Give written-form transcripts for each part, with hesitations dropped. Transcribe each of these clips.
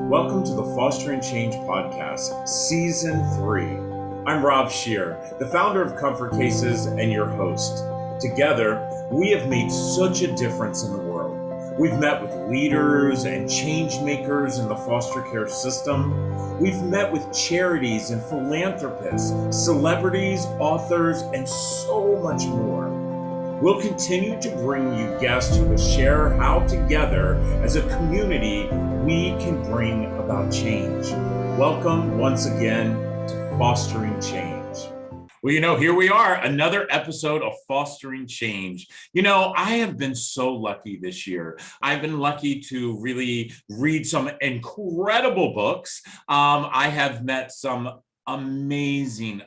Welcome to the Fostering Change podcast, Season 3. I'm Rob Scheer, the founder of Comfort Cases and your host. Together, we have made such a difference in the world. We've met with leaders and change makers in the foster care system. We've met with charities and philanthropists, celebrities, authors, and so much more. We'll continue to bring you guests who will share how together as a community we can bring about change. Welcome once again to Fostering Change. Well, here we are, another episode of Fostering Change. I have been so lucky this year. I've been lucky to really read some incredible books. I have met some amazing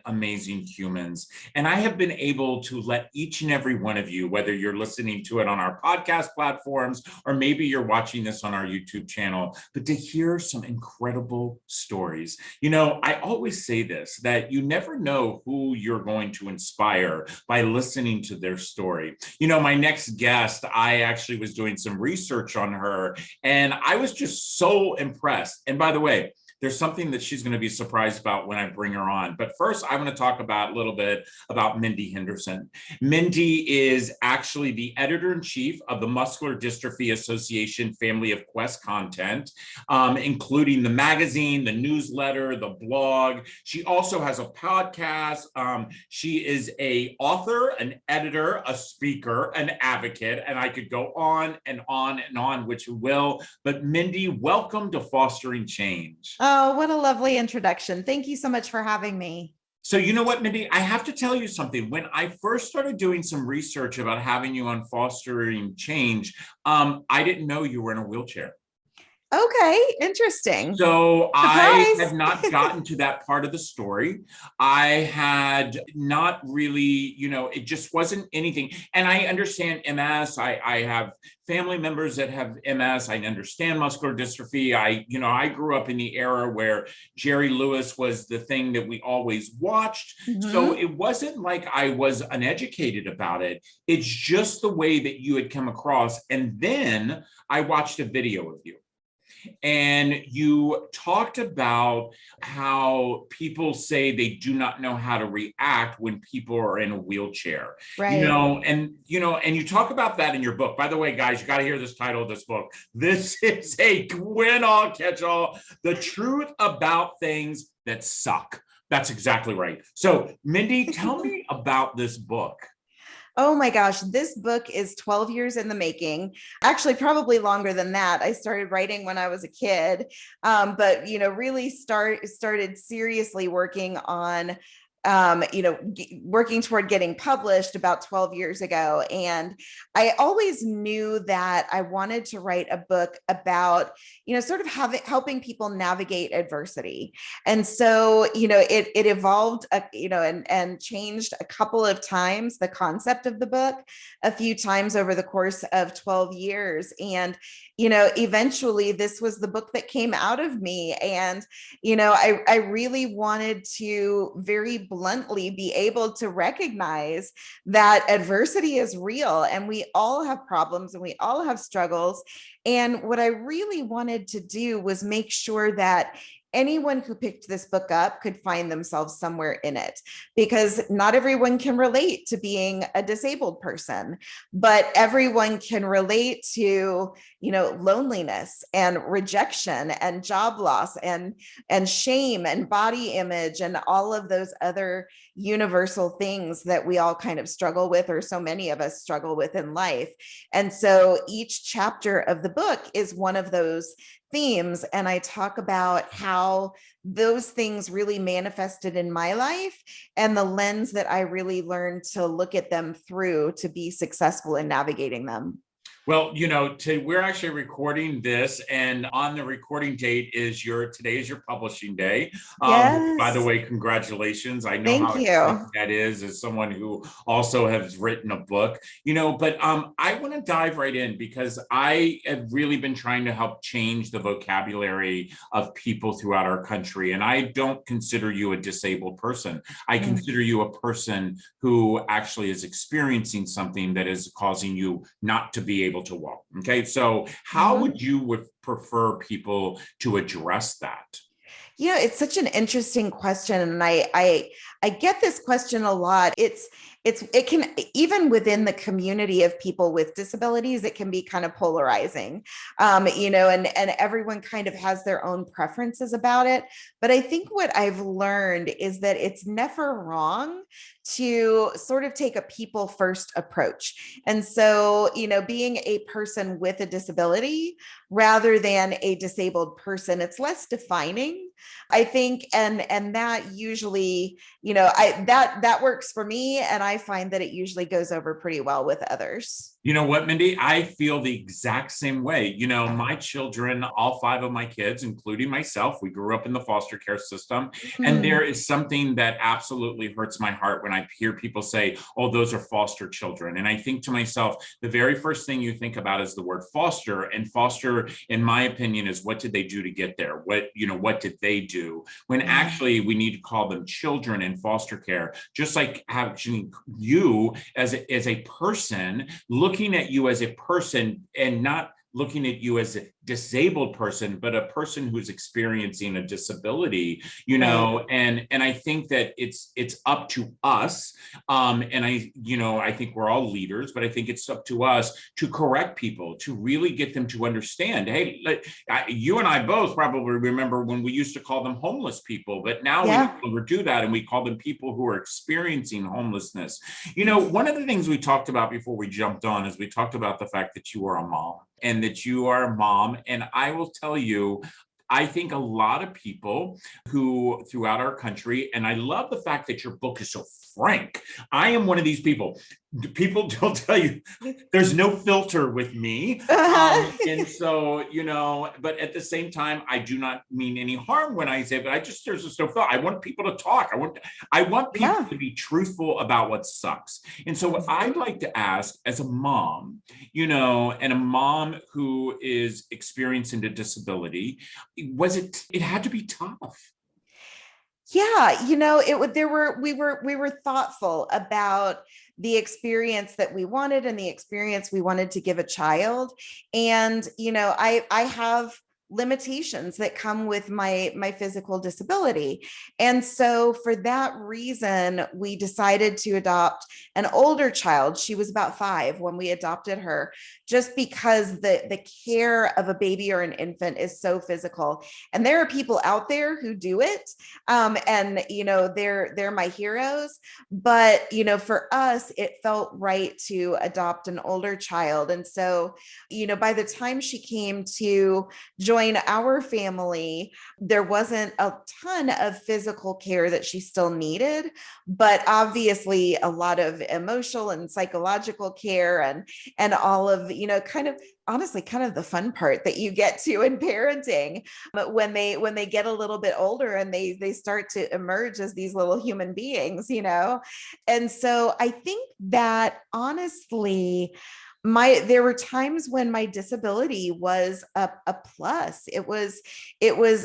humans. And I have been able to let each and every one of you, whether you're listening to it on our podcast platforms, or maybe you're watching this on our YouTube channel, but to hear some incredible stories. I always say this, that you never know who you're going to inspire by listening to their story. My next guest, I actually was doing some research on her, and I was just so impressed. And by the way, there's something that she's going to be surprised about when I bring her on. But first, I want to talk about a little bit about Mindy Henderson. Mindy is actually the editor-in-chief of the Muscular Dystrophy Association family of Quest content, including the magazine, the newsletter, the blog. She also has a podcast. She is an author, an editor, a speaker, an advocate, and I could go on and on and on, which we will. But Mindy, welcome to Fostering Change. Oh, what a lovely introduction. Thank you so much for having me. So you know what, Mindy, I have to tell you something. When I first started doing some research about having you on Fostering Change, I didn't know you were in a wheelchair. Okay, interesting. So I Surprise. had not gotten to that part of the story. I had not really, it just wasn't anything. And I understand MS. I have family members that have MS. I understand muscular dystrophy. I grew up in the era where Jerry Lewis was the thing that we always watched. Mm-hmm. So it wasn't like I was uneducated about it. It's just the way that you had come across. And then I watched a video of you. And you talked about how people say they do not know how to react when people are in a wheelchair. Right. And you talk about that in your book. By the way, guys, you got to hear this title of this book. This is a win-all, catch-all, the truth about things that suck. That's exactly right. So, Mindy, tell me about this book. Oh my gosh, this book is 12 years in the making. Actually, probably longer than that. I started writing when I was a kid, but really started seriously working on working toward getting published about 12 years ago. And I always knew that I wanted to write a book about, sort of helping people navigate adversity. And so, it evolved, and changed a couple of times, the concept of the book, a few times over the course of 12 years. And, eventually this was the book that came out of me. And, I really wanted to very bluntly be able to recognize that adversity is real and we all have problems and we all have struggles. And what I really wanted to do was make sure that anyone who picked this book up could find themselves somewhere in it, because not everyone can relate to being a disabled person, but everyone can relate to, loneliness and rejection and job loss and shame and body image and all of those other universal things that we all kind of struggle with, or so many of us struggle with in life. And so each chapter of the book is one of those themes. And I talk about how those things really manifested in my life and the lens that I really learned to look at them through to be successful in navigating them. Well, we're actually recording this, and on the recording date today is your publishing day. Yes. By the way, congratulations. I know Thank how you. exciting that is as someone who also has written a book, but I want to dive right in because I have really been trying to help change the vocabulary of people throughout our country. And I don't consider you a disabled person. I consider you a person who actually is experiencing something that is causing you not to be able able to walk. Okay, so how would you prefer people to address that? It's such an interesting question, and I get this question a lot. It can, even within the community of people with disabilities, it can be kind of polarizing, and everyone kind of has their own preferences about it. But I think what I've learned is that it's never wrong to sort of take a people first approach. And so, being a person with a disability rather than a disabled person, it's less defining, I think, and that usually, that works for me, and I find that it usually goes over pretty well with others. You know what, Mindy? I feel the exact same way. My children, all 5 of my kids, including myself, we grew up in the foster care system. And there is something that absolutely hurts my heart when I hear people say, oh, those are foster children. And I think to myself, the very first thing you think about is the word foster. And foster, in my opinion, is what did they do to get there? What did they do? When actually we need to call them children in foster care, just like having you as a person, looking at you as a person and not looking at you as a disabled person, but a person who's experiencing a disability, Right. and I think that it's up to us. And I think we're all leaders, but I think it's up to us to correct people, to really get them to understand, hey, you and I both probably remember when we used to call them homeless people, but now we no longer do that. And we call them people who are experiencing homelessness. One of the things we talked about before we jumped on is we talked about the fact that you are a mom and that you are a mom. And I will tell you, I think a lot of people who throughout our country, and I love the fact that your book is so frank. I am one of these people. People don't tell you there's no filter with me. And so, but at the same time, I do not mean any harm when I say, but there's just no filter. I want people to talk. I want people to be truthful about what sucks. And so what I'd like to ask as a mom, and a mom who is experiencing a disability, it had to be tough. Yeah, we were thoughtful about the experience that we wanted and the experience we wanted to give a child. And, I have limitations that come with my physical disability. And so for that reason, we decided to adopt an older child. She was about 5 when we adopted her, just because the care of a baby or an infant is so physical. And there are people out there who do it. And they're my heroes. But for us, it felt right to adopt an older child. And so, by the time she came to join our family, there wasn't a ton of physical care that she still needed, but obviously a lot of emotional and psychological care and all of, kind of honestly kind of the fun part that you get to in parenting. But when they get a little bit older and they start to emerge as these little human beings. And so I think that honestly, there were times when my disability was a plus. It was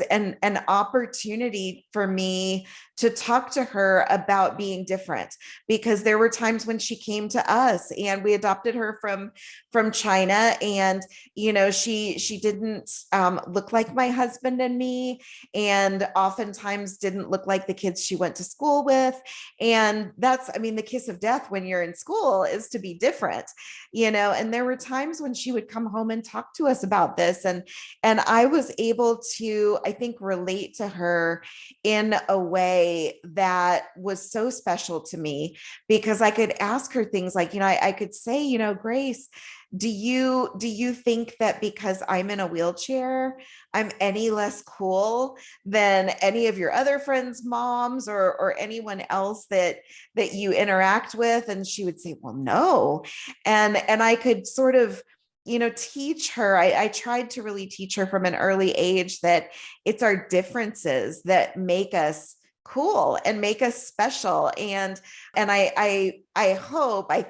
an opportunity for me to talk to her about being different, because there were times when she came to us and we adopted her from China, and she didn't look like my husband and me, and oftentimes didn't look like the kids she went to school with. And that's, the kiss of death when you're in school is to be different. And there were times when she would come home and talk to us about this, and I was able to, I think, relate to her in a way that was so special to me, because I could ask her things like, I could say, Grace, do you think that because I'm in a wheelchair, I'm any less cool than any of your other friends' moms or anyone else that you interact with? And she would say, well, no. And I could sort of, teach her. I tried to really teach her from an early age that it's our differences that make us cool and make us special. And I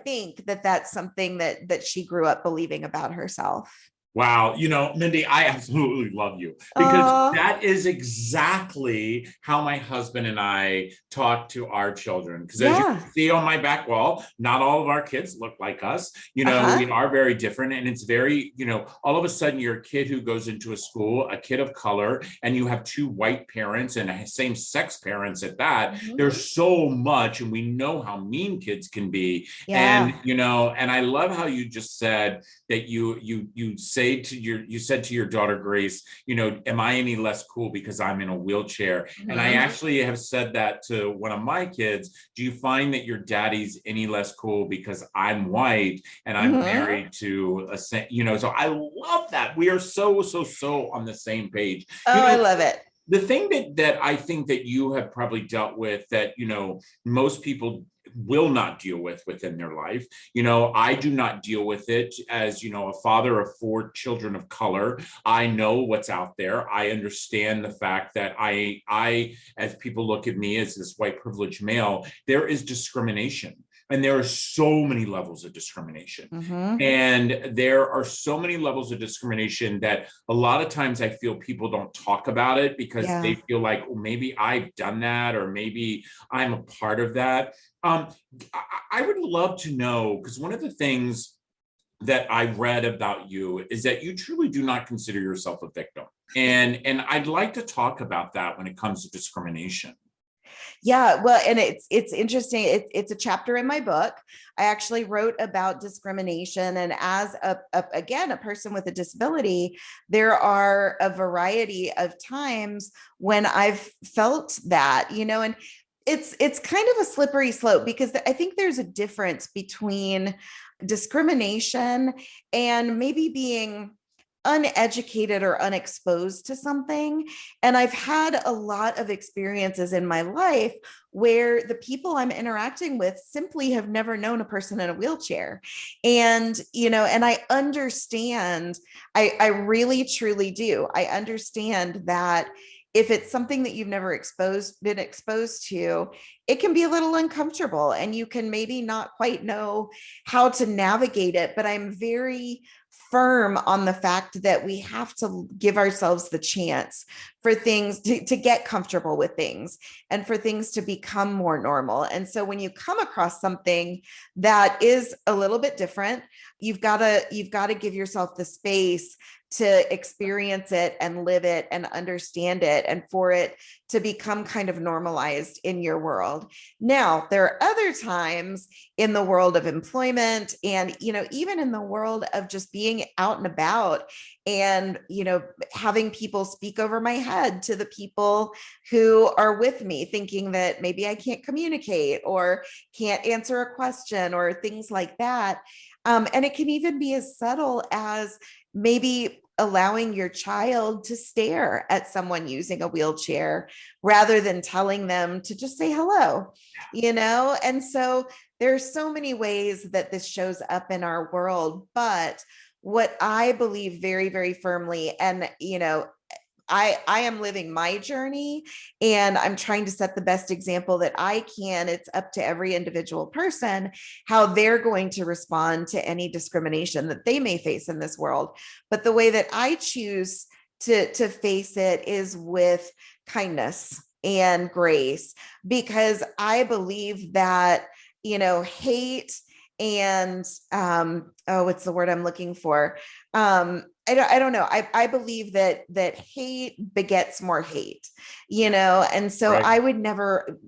think that that's something that she grew up believing about herself. Wow. Mindy, I absolutely love you because Oh, that is exactly how my husband and I talk to our children. Because as you yeah. can see on my back wall, not all of our kids look like us. Uh-huh. We are very different. And it's very, all of a sudden you're a kid who goes into a school, a kid of color, and you have two white parents and same sex parents at that. Mhm. There's so much, and we know how mean kids can be. And, Yeah. and I love how you just said, that you said to your daughter Grace, am I any less cool because I'm in a wheelchair? And I Mhm. actually have said that to one of my kids. Do you find that your daddy's any less cool because I'm white and I'm Mhm. married to so I love that. We are so on the same page. Oh, I love it. The thing that I think that you have probably dealt with that most people will not deal with within their life. I do not deal with it as a father of four children of color. I know what's out there. I understand the fact that I as people look at me as this white privileged male, there is discrimination. And there are so many levels of discrimination. Mhm. And there are so many levels of discrimination that a lot of times I feel people don't talk about it because Yeah. they feel like, well, maybe I've done that or maybe I'm a part of that. Um, I would love to know, because one of the things that I read about you is that you truly do not consider yourself a victim. And I'd like to talk about that when it comes to discrimination. Yeah, well, and it's interesting. It's a chapter in my book. I actually wrote about discrimination, and as again a person with a disability, there are a variety of times when I've felt that, and it's kind of a slippery slope because I think there's a difference between discrimination and maybe being uneducated or unexposed to something. And I've had a lot of experiences in my life where the people I'm interacting with simply have never known a person in a wheelchair. And I understand, I really truly do. I understand that if it's something that you've never been exposed to, it can be a little uncomfortable and you can maybe not quite know how to navigate it. But I'm very firm on the fact that we have to give ourselves the chance for things to get comfortable with things and for things to become more normal. And so when you come across something that is a little bit different, you've got to give yourself the space to experience it and live it and understand it and for it to become kind of normalized in your world. Now, there are other times in the world of employment and even in the world of just being out and about and having people speak over my head to the people who are with me thinking that maybe I can't communicate or can't answer a question or things like that. And it can even be as subtle as maybe allowing your child to stare at someone using a wheelchair rather than telling them to just say hello, And so there's so many ways that this shows up in our world. But what I believe very, very firmly, and I am living my journey and I'm trying to set the best example that I can. It's up to every individual person how they're going to respond to any discrimination that they may face in this world. But the way that I choose to face it is with kindness and grace, because I believe that, hate and what's the word I'm looking for? I don't know. I believe that hate begets more hate, and so Right. I would never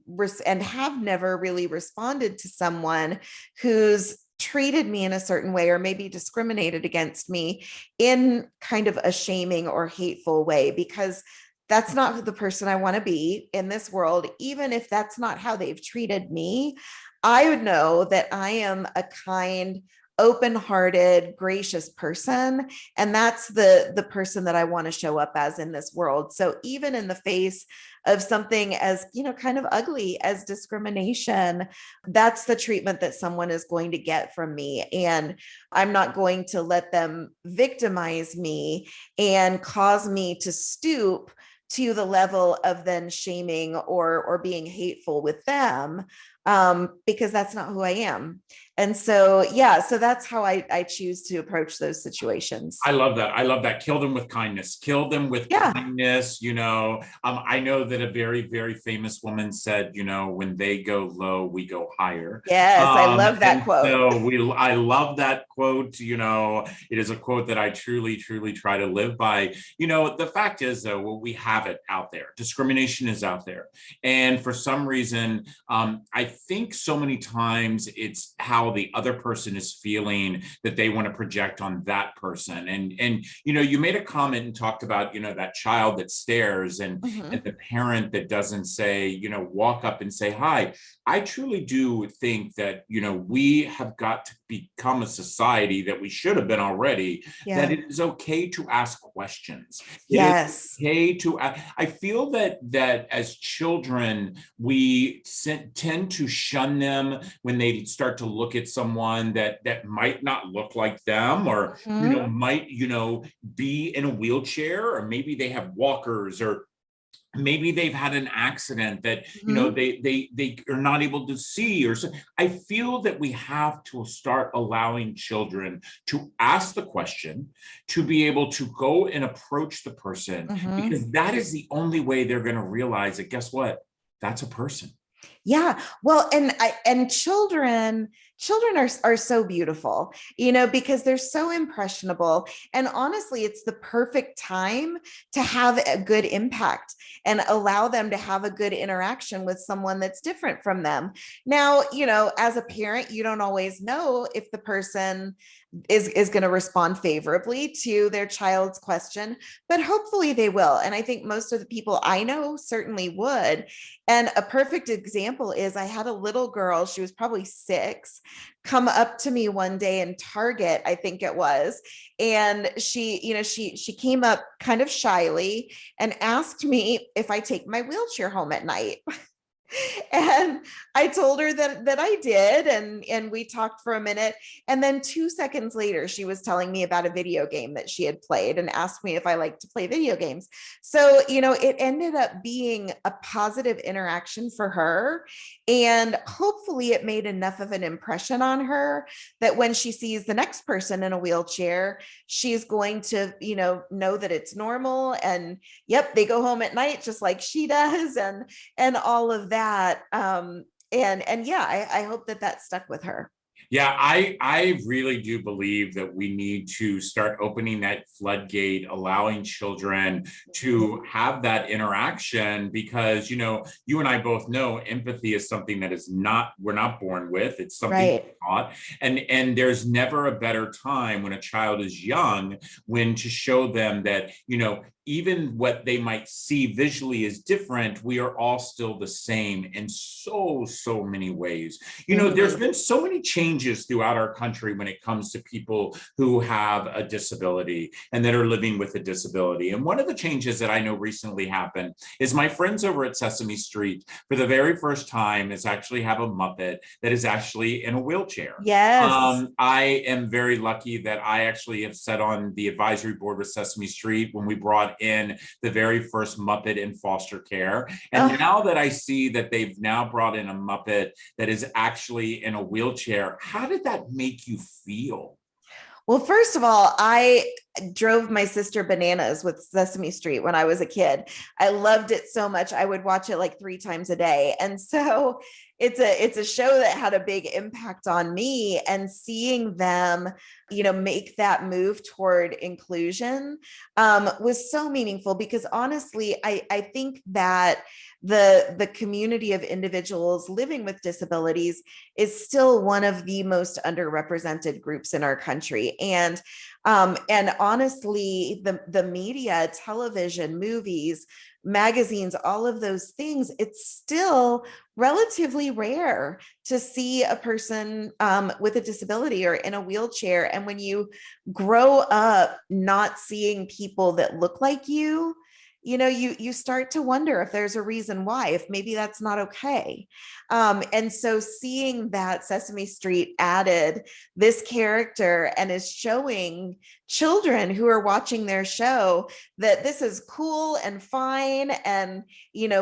and have never really responded to someone who's treated me in a certain way or maybe discriminated against me in kind of a shaming or hateful way, because that's not the person I want to be in this world. Even if that's not how they've treated me, I would know that I am a kind, open-hearted, gracious person, and that's the person that I want to show up as in this world. So even in the face of something as kind of ugly as discrimination, that's the treatment that someone is going to get from me, and I'm not going to let them victimize me and cause me to stoop to the level of then shaming or being hateful with them. because that's not who I am. And so, yeah, so that's how I choose to approach those situations. I love that. I love that. Kill them with kindness. Kill them with Yeah. kindness. I know that a very, very famous woman said, when they go low, we go higher. Yes, I love that quote. So I love that quote. It is a quote that I truly, truly try to live by. The fact is, though, we have it out there. Discrimination is out there. And for some reason, I think so many times it's how the other person is feeling that they want to project on that person. And you made a comment and talked about that child that stares and the parent that doesn't say, walk up and say hi. I truly do think that we have got to become a society that we should have been already, that it is okay to ask questions. Yes. It is okay to I feel that as children we tend to shun them when they start to look at someone that might not look like them, or might be in a wheelchair, or maybe they have walkers, or maybe they've had an accident that they are not able to see. Or so I feel that we have to start allowing children to ask the question, to be able to go and approach the person, because that is the only way they're going to realize that, guess what, that's a person. Yeah. Well, and children are so beautiful, because they're so impressionable. And honestly, it's the perfect time to have a good impact and allow them to have a good interaction with someone that's different from them. Now, as a parent, you don't always know if the person is going to respond favorably to their child's question, but hopefully they will. And I think most of the people I know certainly would. And a perfect example is I had a little girl, she was probably 6, come up to me one day in Target, I think it was. And she came up kind of shyly and asked me if I take my wheelchair home at night. And I told her that I did, and we talked for a minute, and then 2 seconds later she was telling me about a video game that she had played and asked me if I like to play video games. So it ended up being a positive interaction for her, and hopefully it made enough of an impression on her that when she sees the next person in a wheelchair, she's going to know that it's normal, and yep, they go home at night just like she does, and all of that. And yeah, I hope that stuck with her. Yeah, I really do believe that we need to start opening that floodgate, allowing children to have that interaction, because, you and I both know empathy is something that we're not born with. It's something we're taught. And there's never a better time when a child is young, when to show them that, even what they might see visually is different, we are all still the same in so many ways. There's been so many changes throughout our country when it comes to people who have a disability and that are living with a disability. And one of the changes that I know recently happened is my friends over at Sesame Street, for the very first time, is actually have a Muppet that is actually in a wheelchair. Yes. I am very lucky that I actually have sat on the advisory board with Sesame Street when we brought in the very first Muppet in foster care. And now that I see that they've now brought in a Muppet that is actually in a wheelchair, how did that make you feel? Well, first of all, I drove my sister bananas with Sesame Street when I was a kid. I loved it so much. I would watch it like 3 times a day. And so it's a show that had a big impact on me, and seeing them, make that move toward inclusion was so meaningful, because honestly, I think that the community of individuals living with disabilities is still one of the most underrepresented groups in our country. And honestly, the media, television, movies, magazines, all of those things, it's still relatively rare to see a person with a disability or in a wheelchair. And when you grow up not seeing people that look like you, you start to wonder if there's a reason why, if maybe that's not okay. And so seeing that Sesame Street added this character and is showing children who are watching their show that this is cool and fine and,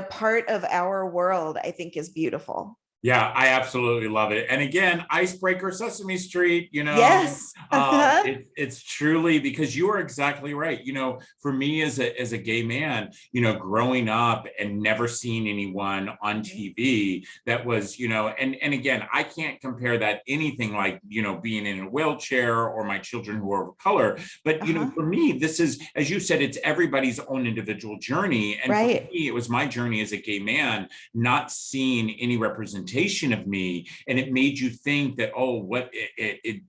part of our world, I think is beautiful. Yeah, I absolutely love it. And again, icebreaker Sesame Street, Yes. it's truly, because you are exactly right. For me as a gay man, growing up and never seeing anyone on TV that was, and again, I can't compare that anything like, being in a wheelchair or my children who are of color. But, for me, this is, as you said, it's everybody's own individual journey. And for Right. me, it was my journey as a gay man, not seeing any representation of me, and it made you think that, oh, what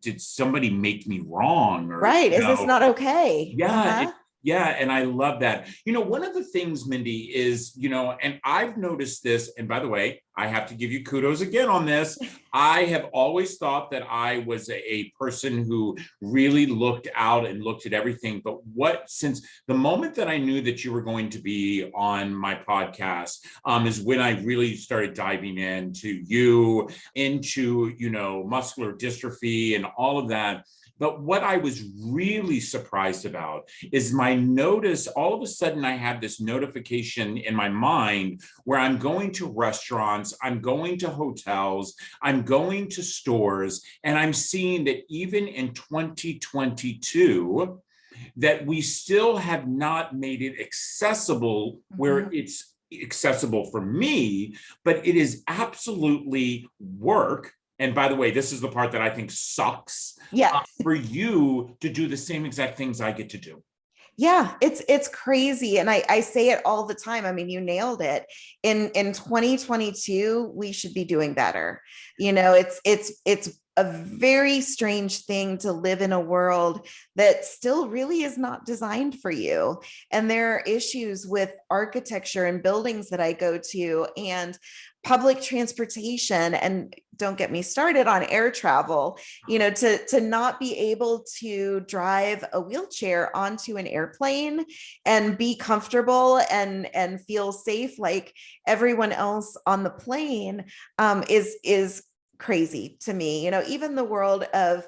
did somebody make me wrong, or Right. Is this not okay? yeah, yeah, and I love that. One of the things, Mindy, is, and I've noticed this, and by the way, I have to give you kudos again on this. I have always thought that I was a person who really looked out and looked at everything. But since the moment that I knew that you were going to be on my podcast, is when I really started diving into you, into, muscular dystrophy and all of that. But what I was really surprised about is all of a sudden I have this notification in my mind where I'm going to restaurants, I'm going to hotels, I'm going to stores, and I'm seeing that even in 2022, that we still have not made it accessible where it's accessible for me, but it is absolutely work. And by the way, this is the part that I think sucks. Yeah. For you to do the same exact things I get to do. Yeah, it's crazy. And I say it all the time. I mean, you nailed it. In 2022, we should be doing better. It's a very strange thing to live in a world that still really is not designed for you. And there are issues with architecture and buildings that I go to, and public transportation, and don't get me started on air travel, to not be able to drive a wheelchair onto an airplane and be comfortable and feel safe like everyone else on the plane, is crazy to me. Even the world of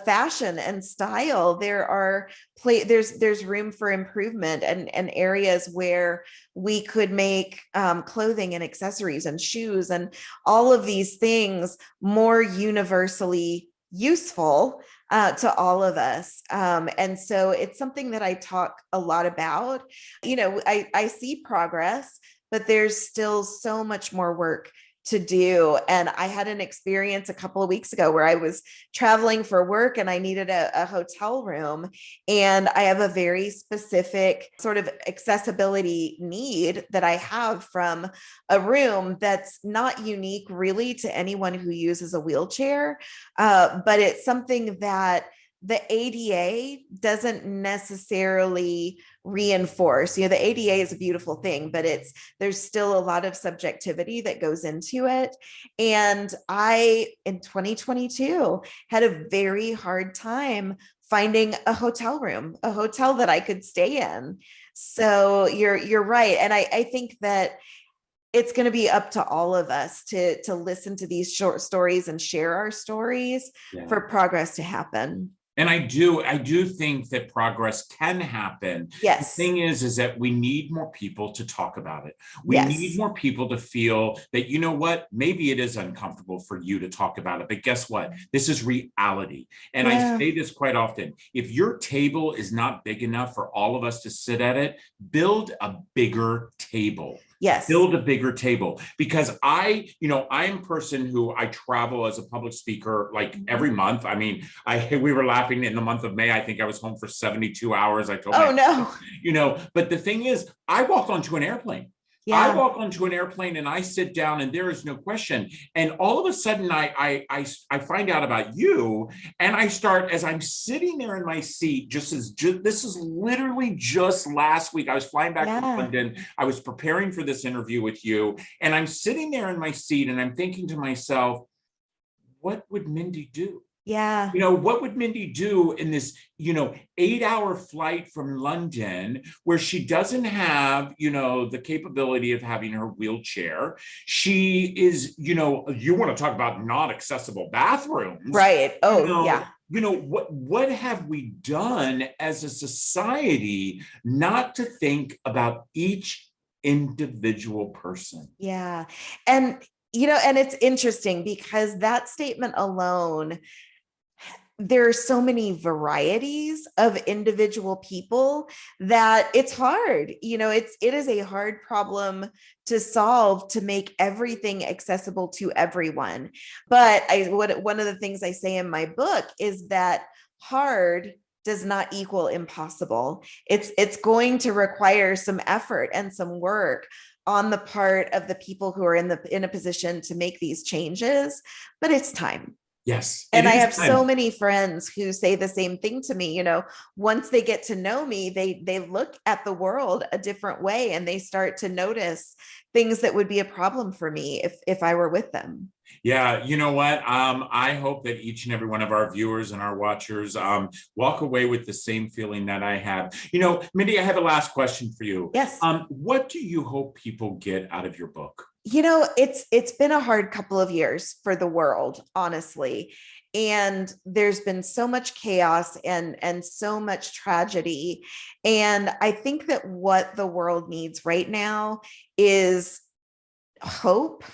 fashion and style, there's room for improvement, and areas where we could make clothing and accessories and shoes and all of these things more universally useful to all of us. And so it's something that I talk a lot about. I see progress, but there's still so much more work to do. And I had an experience a couple of weeks ago where I was traveling for work and I needed a hotel room. And I have a very specific sort of accessibility need that I have from a room that's not unique really to anyone who uses a wheelchair. But it's something that the ADA doesn't necessarily reinforce. The ADA is a beautiful thing, but there's still a lot of subjectivity that goes into it. And I, in 2022, had a very hard time finding a hotel room, a hotel that I could stay in. So you're right. And I think that it's going to be up to all of us to listen to these short stories and share our stories for progress to happen. And I do think that progress can happen. Yes. The thing is that we need more people to talk about it. We need more people to feel that, you know what, maybe it is uncomfortable for you to talk about it, but guess what? This is reality. And I say this quite often. If your table is not big enough for all of us to sit at it, build a bigger table. Yes. Build a bigger table, because I'm a person who I travel as a public speaker like every month. I mean, we were laughing in the month of May. I think I was home for 72 hours. I told but the thing is, I walk onto an airplane. Yeah. I walk onto an airplane and I sit down and there is no question. And all of a sudden I find out about you, and I start, as I'm sitting there in my seat, this is literally just last week. I was flying back from London. I was preparing for this interview with you, and I'm sitting there in my seat and I'm thinking to myself, what would Mindy do? Yeah. What would Mindy do in this, 8-hour flight from London where she doesn't have, the capability of having her wheelchair? She is, you want to talk about not accessible bathrooms. Right. Oh, yeah. What have we done as a society not to think about each individual person? Yeah. And And it's interesting because that statement alone, there are so many varieties of individual people that it's hard. It is a hard problem to solve, to make everything accessible to everyone. But one of the things I say in my book is that hard does not equal impossible. It's going to require some effort and some work on the part of the people who are in a position to make these changes, but it's time. Yes. And I have so many friends who say the same thing to me. Once they get to know me, they look at the world a different way, and they start to notice things that would be a problem for me if I were with them. Yeah, you know what? I hope that each and every one of our viewers and our watchers walk away with the same feeling that I have. Mindy, I have a last question for you. Yes. What do you hope people get out of your book? It's been a hard couple of years for the world, honestly. And there's been so much chaos and so much tragedy. And I think that what the world needs right now is hope.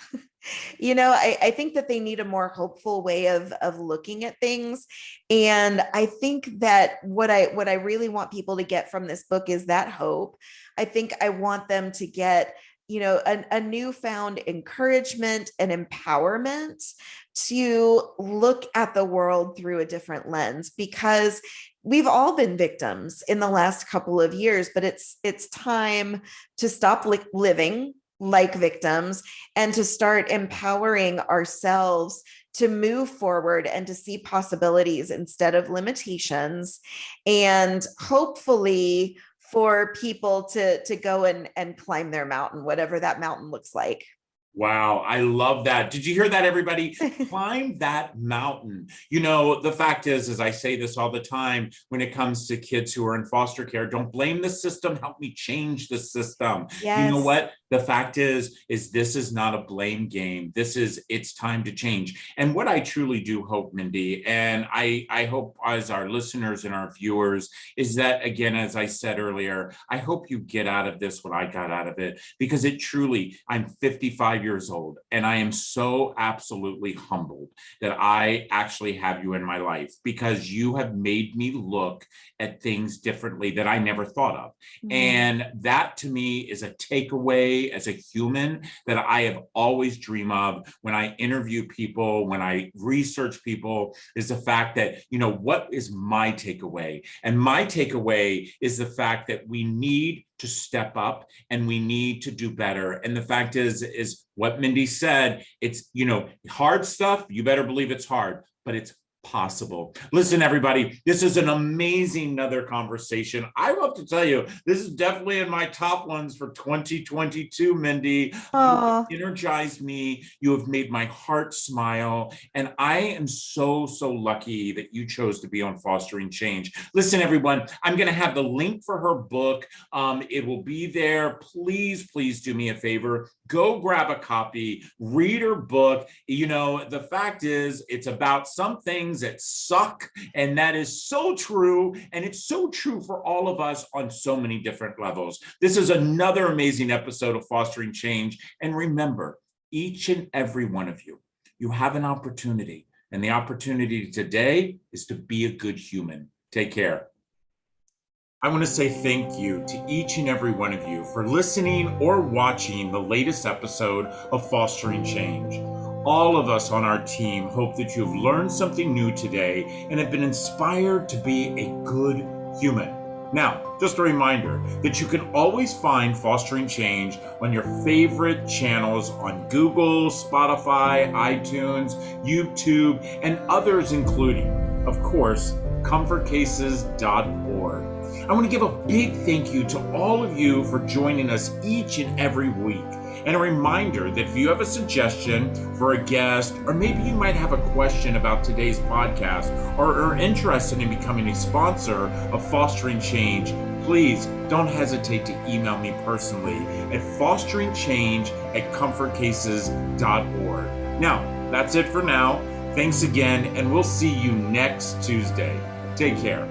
I think that they need a more hopeful way of looking at things. And I think that what I really want people to get from this book is that hope. I think I want them to get a newfound encouragement and empowerment to look at the world through a different lens, because we've all been victims in the last couple of years, but it's time to stop living like victims and to start empowering ourselves to move forward and to see possibilities instead of limitations, and hopefully for people to go and climb their mountain, whatever that mountain looks like. Wow, I love that. Did you hear that, everybody? Climb that mountain. The fact is, as I say this all the time, when it comes to kids who are in foster care, don't blame the system. Help me change the system. Yes. You know what? The fact is this is not a blame game. It's time to change. And what I truly do hope, Mindy, and I hope as our listeners and our viewers, is that, again, as I said earlier, I hope you get out of this what I got out of it, because I'm 55 years old, and I am so absolutely humbled that I actually have you in my life, because you have made me look at things differently that I never thought of. Mm. And that to me is a takeaway as a human that I have always dreamed of when I interview people, when I research people, is the fact that, what is my takeaway? And my takeaway is the fact that we need to step up and we need to do better. And the fact is what Mindy said, it's, hard stuff, you better believe it's hard, but it's possible. Listen, everybody, this is an amazing another conversation. I have to tell you, this is definitely in my top ones for 2022, Mindy. Aww. You have energized me. You have made my heart smile. And I am so, so lucky that you chose to be on Fostering Change. Listen, everyone, I'm going to have the link for her book. It will be there. Please, please do me a favor. Go grab a copy, read her book. The fact is, it's about some things that suck, and that is so true, and it's so true for all of us on so many different levels. This is another amazing episode of Fostering Change, and remember, each and every one of you have an opportunity, and the opportunity today is to be a good human. Take care. I want to say thank you to each and every one of you for listening or watching the latest episode of Fostering Change. All of us on our team hope that you've learned something new today and have been inspired to be a good human. Now, just a reminder that you can always find Fostering Change on your favorite channels on Google, Spotify, iTunes, YouTube, and others, including, of course, comfortcases.org. I want to give a big thank you to all of you for joining us each and every week. And a reminder that if you have a suggestion for a guest, or maybe you might have a question about today's podcast, or are interested in becoming a sponsor of Fostering Change, please don't hesitate to email me personally at fosteringchange@comfortcases.org. Now, that's it for now. Thanks again, and we'll see you next Tuesday. Take care.